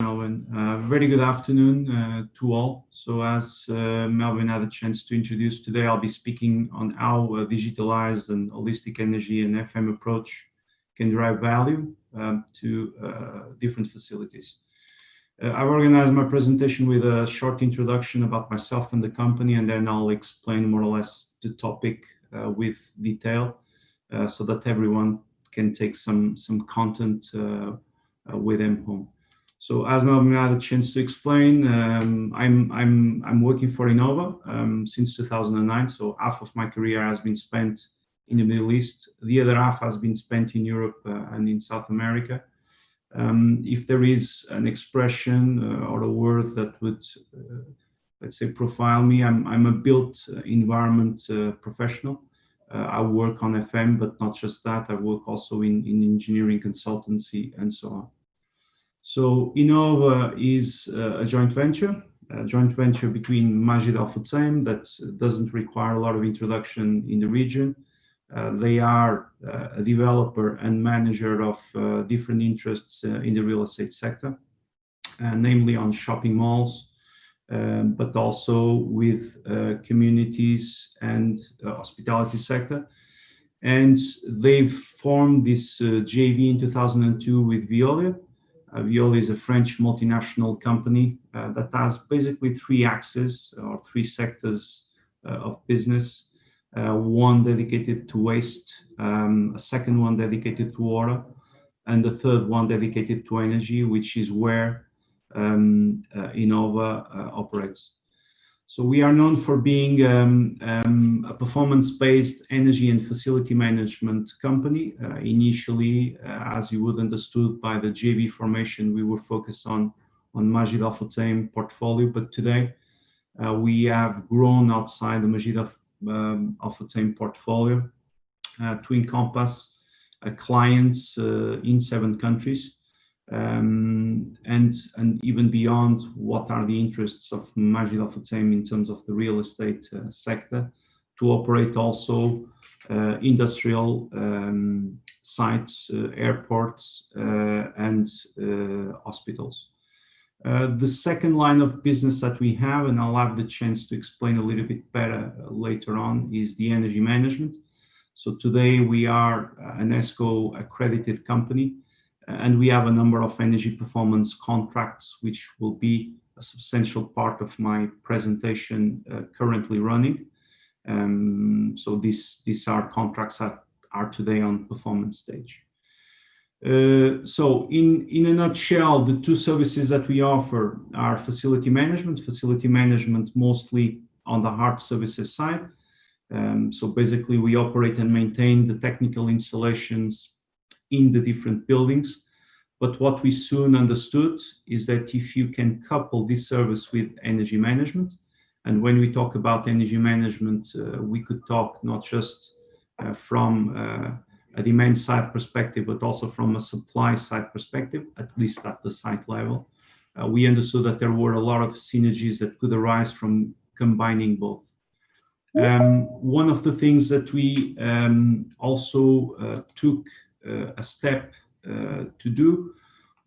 Melvin. Very good afternoon to all. So as Melvin had a chance to introduce today, I'll be speaking on how digitalized and holistic energy and FM approach can drive value to different facilities. I've organized my presentation with a short introduction about myself and the company, and then I'll explain more or less the topic with detail so that everyone can take some content with them home. So as Melvin had a chance to explain, I'm working for Enova since 2009. So half of my career has been spent in the Middle East. The other half has been spent in Europe and in South America. If there is an expression or a word that would, let's say, profile me, I'm a built environment professional. I work on FM, but not just that. I work also in engineering consultancy and so on. So Enova is a joint venture between Majid Al Futtaim that doesn't require a lot of introduction in the region. They are a developer and manager of different interests in the real estate sector, namely on shopping malls, but also with communities and hospitality sector. And they've formed this JV in 2002 with Veolia. Veolia is a French multinational company that has basically three axes or three sectors of business. One dedicated to waste, a second one dedicated to water, and the third one dedicated to energy, which is where Enova operates. So we are known for being a performance-based energy and facility management company. Initially, as you would understood by the JV formation, we were focused on Majid Al Futtaim portfolio, but today we have grown outside the Majid Al Futtaim portfolio to encompass clients in 7 countries. And even beyond what are the interests of Majid Al Futtaim in terms of the real estate sector, to operate also industrial sites, airports, and hospitals. The second line of business that we have, and I'll have the chance to explain a little bit better later on, is the energy management. So today we are an ESCO accredited company, and we have a number of energy performance contracts, which will be a substantial part of my presentation currently running. So these are contracts that are today on performance stage. So in a nutshell, the two services that we offer are facility management mostly on the hard services side. So basically we operate and maintain the technical installations in the different buildings. But what we soon understood is that if you can couple this service with energy management, and when we talk about energy management, we could talk not just from a demand side perspective, but also from a supply side perspective, at least at the site level. We understood that there were a lot of synergies that could arise from combining both. One of the things that we also took a step to do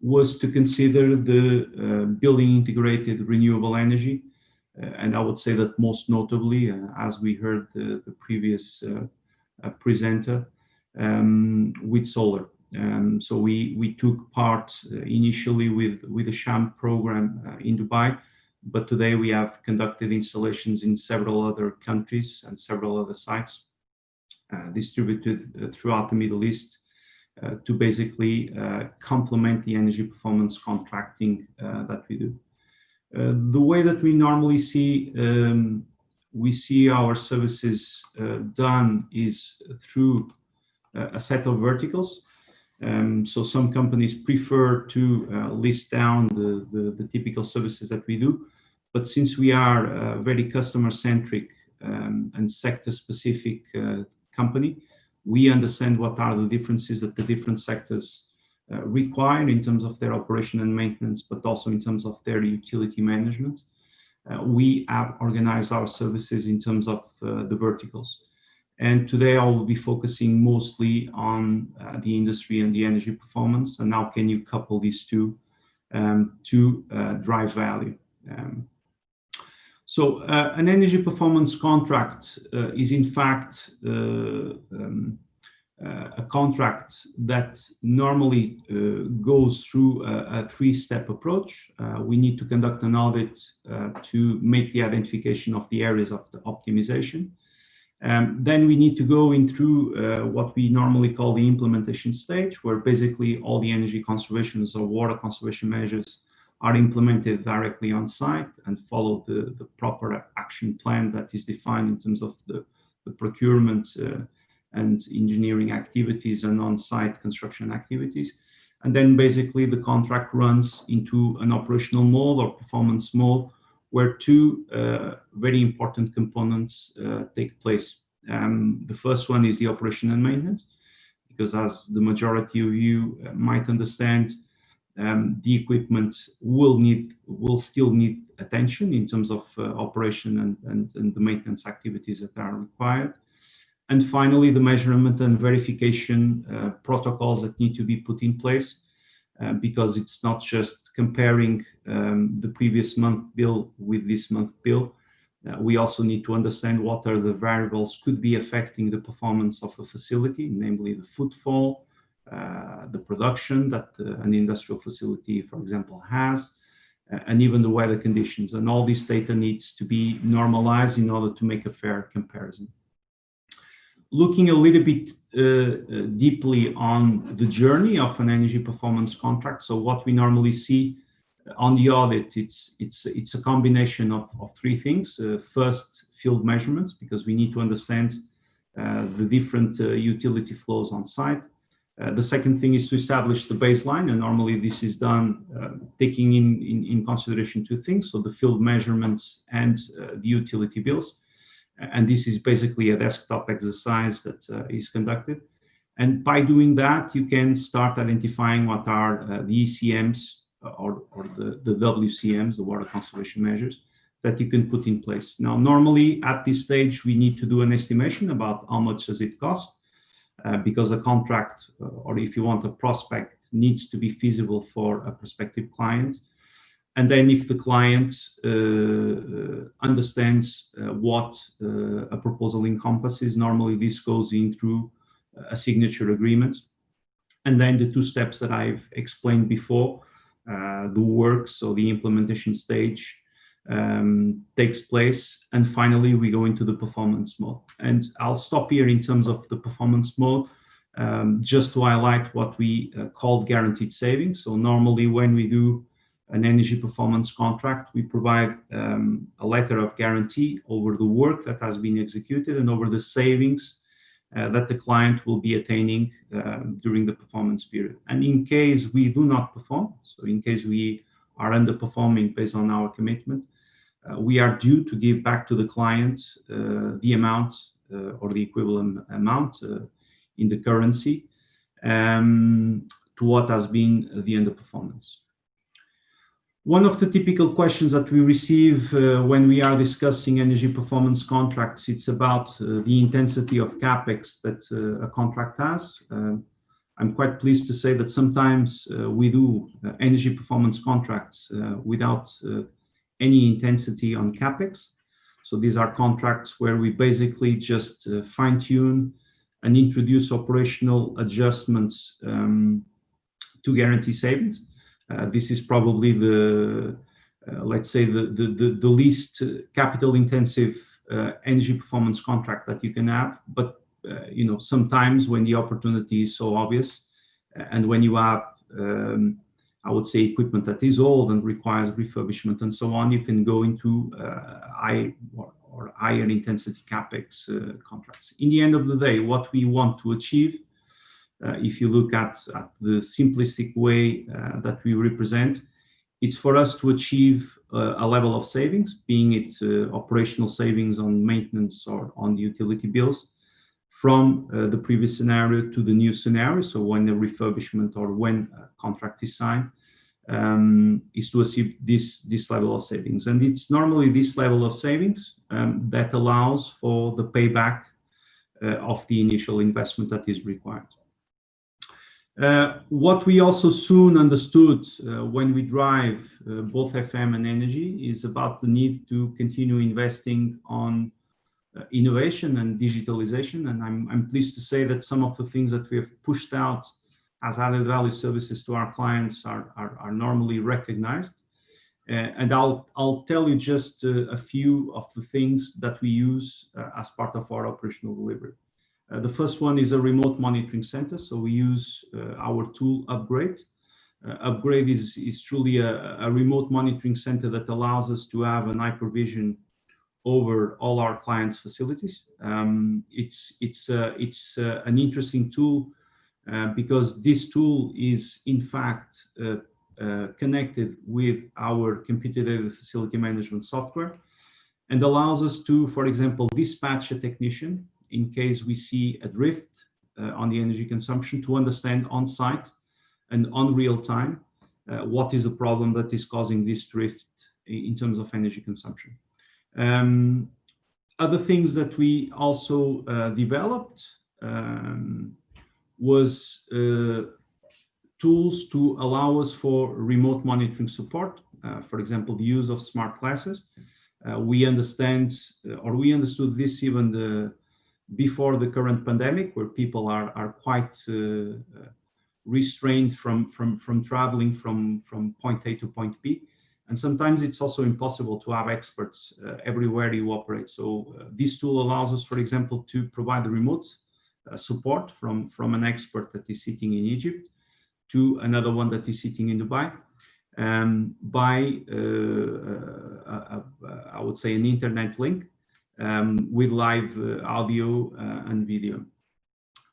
was to consider the building integrated renewable energy. And I would say that most notably, as we heard the previous presenter, with solar. So we took part initially with the SHAM program in Dubai, but today we have conducted installations in several other countries and several other sites distributed throughout the Middle East to basically complement the energy performance contracting that we do. The way that we normally see our services done is through a set of verticals. So some companies prefer to list down the typical services that we do, but since we are a very customer-centric and sector-specific company, we understand what are the differences that the different sectors require in terms of their operation and maintenance, but also in terms of their utility management. We have organized our services in terms of the verticals. And today I will be focusing mostly on the industry and the energy performance, and how can you couple these two to drive value. So an energy performance contract is in fact a contract that normally goes through a three-step approach. We need to conduct an audit to make the identification of the areas of the optimization. Then we need to go in through what we normally call the implementation stage, where basically all the energy conservation or water conservation measures are implemented directly on site and follow the proper action plan that is defined in terms of the procurement and engineering activities and on-site construction activities. And then basically the contract runs into an operational mode or performance mode, where two very important components take place. The first one is the operation and maintenance, because as the majority of you might understand, the equipment will still need attention in terms of operation and the maintenance activities that are required. And finally, the measurement and verification protocols that need to be put in place, because it's not just comparing the previous month bill with this month bill. We also need to understand what are the variables could be affecting the performance of a facility, namely the footfall, the production that an industrial facility, for example, has, and even the weather conditions. And all this data needs to be normalized in order to make a fair comparison. Looking a little bit deeply on the journey of an energy performance contract. So what we normally see on the audit, it's a combination of three things. First, field measurements, because we need to understand the different utility flows on site. The second thing is to establish the baseline, and normally this is done taking in consideration two things, so the field measurements and the utility bills. And this is basically a desktop exercise that is conducted. And by doing that, you can start identifying what are the ECMs or the WCMs, the water conservation measures, that you can put in place. Now, normally at this stage, we need to do an estimation about how much does it cost, because a contract, or if you want a prospect, needs to be feasible for a prospective client. And then if the client understands what a proposal encompasses, normally this goes in through a signature agreement. And then the two steps that I've explained before, the work, so the implementation stage takes place. And finally, we go into the performance mode. And I'll stop here in terms of the performance mode, just to highlight what we call guaranteed savings. So normally when we do an energy performance contract, we provide a letter of guarantee over the work that has been executed and over the savings that the client will be attaining during the performance period. And in case we do not perform, so in case we are underperforming based on our commitment, we are due to give back to the client the amount or the equivalent amount in the currency to what has been the underperformance. One of the typical questions that we receive when we are discussing energy performance contracts, it's about the intensity of CapEx that a contract has. I'm quite pleased to say that sometimes we do energy performance contracts without any intensity on CapEx. So these are contracts where we basically just fine-tune and introduce operational adjustments to guarantee savings. This is probably let's say the least capital intensive energy performance contract that you can have. But sometimes when the opportunity is so obvious, and when you have I would say equipment that is old and requires refurbishment and so on, you can go into high or higher intensity CapEx contracts. In the end of the day, what we want to achieve, if you look at the simplistic way that we represent, it's for us to achieve a level of savings, being it operational savings on maintenance or on the utility bills, from the previous scenario to the new scenario. So when the refurbishment or when a contract is signed, is to achieve this level of savings. And it's normally this level of savings that allows for the payback of the initial investment that is required. What we also soon understood when we drive both FM and energy is about the need to continue investing on innovation and digitalization. And I'm pleased to say that some of the things that we have pushed out as added value services to our clients are normally recognized. And I'll tell you just a few of the things that we use as part of our operational delivery. The first one is a remote monitoring center. So we use our tool Upgrade. Upgrade is truly a remote monitoring center that allows us to have an hypervision over all our clients' facilities. It's an interesting tool because this tool is in fact connected with our computer-aided facility management software and allows us to, for example, dispatch a technician in case we see a drift on the energy consumption, to understand on site and on real time what is the problem that is causing this drift in terms of energy consumption. Other things that we also developed was tools to allow us for remote monitoring support. For example, the use of smart glasses. We understand, or we understood this even before the current pandemic, where people are quite restrained from traveling from point A to point B. And sometimes it's also impossible to have experts everywhere you operate. So this tool allows us, for example, to provide the remote support from an expert that is sitting in Egypt to another one that is sitting in Dubai by, I would say, an internet link with live audio and video.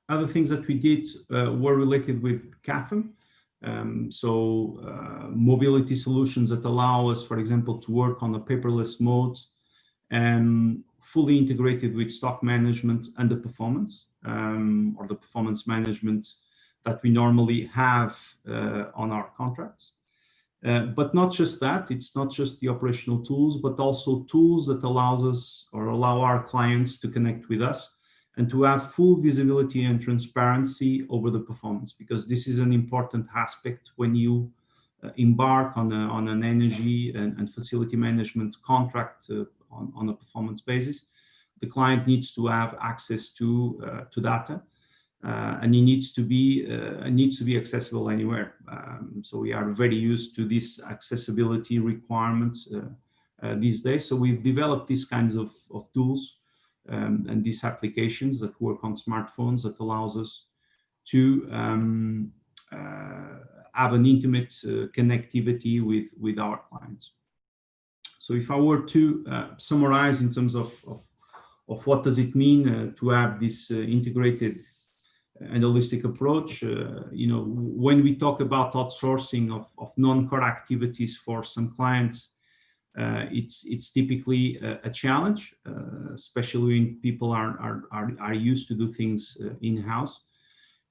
Other things that we did were related with CAFM. Mobility solutions that allow us, for example, to work on a paperless mode and fully integrated with stock management and the performance or the performance management that we normally have on our contracts. But not just that, it's not just the operational tools, but also tools that allows us or allow our clients to connect with us and to have full visibility and transparency over the performance, because this is an important aspect when you embark on an energy and facility management contract on a performance basis. The client needs to have access to data, and it needs to be accessible anywhere. So we are very used to this accessibility requirements these days. So we've developed these kinds of tools and these applications that work on smartphones that allows us to have an intimate connectivity with our clients. So if I were to summarize in terms of what does it mean to have this integrated and holistic approach, when we talk about outsourcing of non-core activities for some clients, it's typically a challenge, especially when people are used to do things in-house.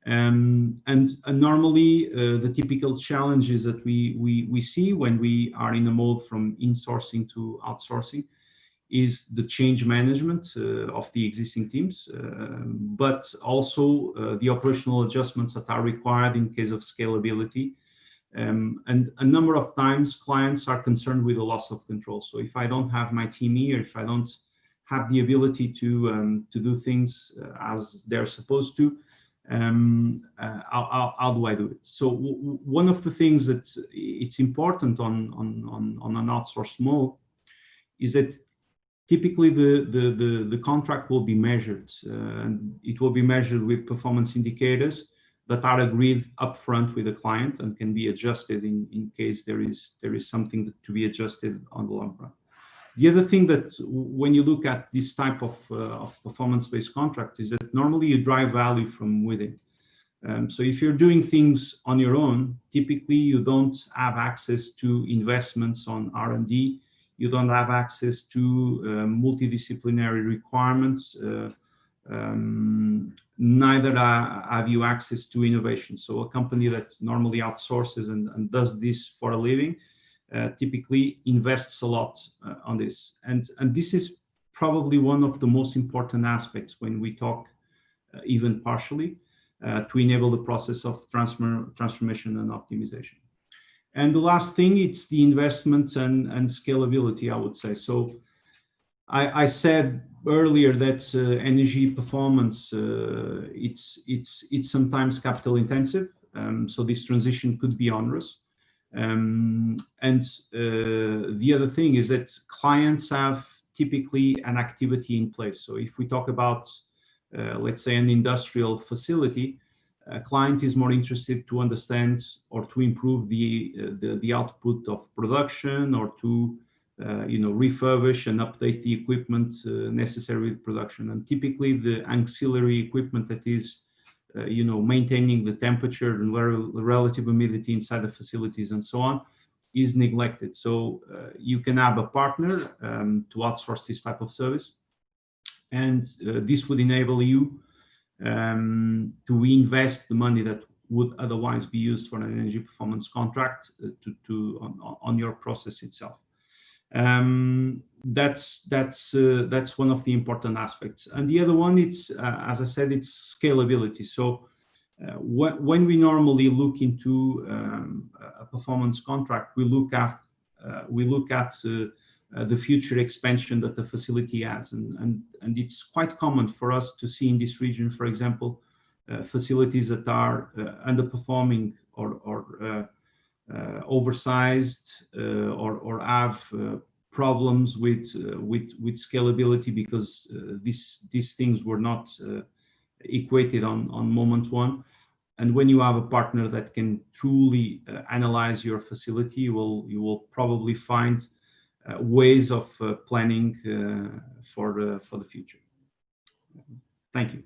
And normally the typical challenges that we see when we are in a mode from insourcing to outsourcing is the change management of the existing teams, but also the operational adjustments that are required in case of scalability. And a number of times clients are concerned with the loss of control. So if I don't have my team here, if I don't have the ability to do things as they're supposed to, how do I do it? So one of the things that it's important on an outsourced mode is that typically the contract will be measured, and it will be measured with performance indicators that are agreed upfront with the client and can be adjusted in case there is something to be adjusted on the long run. The other thing that when you look at this type of performance-based contract is that normally you drive value from within. So if you're doing things on your own, typically you don't have access to investments on R&D. You don't have access to multidisciplinary requirements. Neither have you access to innovation. So a company that normally outsources and does this for a living typically invests a lot on this. And this is probably one of the most important aspects when we talk even partially, to enable the process of transformation and optimization. And the last thing, it's the investment and scalability, I would say. So I said earlier that energy performance, it's sometimes capital intensive. So this transition could be onerous. And the other thing is that clients have typically an activity in place. So if we talk about, let's say, an industrial facility, a client is more interested to understand or to improve the output of production, or to refurbish and update the equipment necessary with production. And typically the ancillary equipment that is maintaining the temperature and relative humidity inside the facilities and so on is neglected. So you can have a partner to outsource this type of service, and this would enable you to reinvest the money that would otherwise be used for an energy performance contract on your process itself. That's one of the important aspects. And the other one, it's as I said, it's scalability. So when we normally look into a performance contract, we look at the future expansion that the facility has, and it's quite common for us to see in this region, for example, facilities that are underperforming or oversized or have problems with scalability, because these things were not equated on moment one. And when you have a partner that can truly analyze your facility, you will probably find ways of planning for the future. Thank you.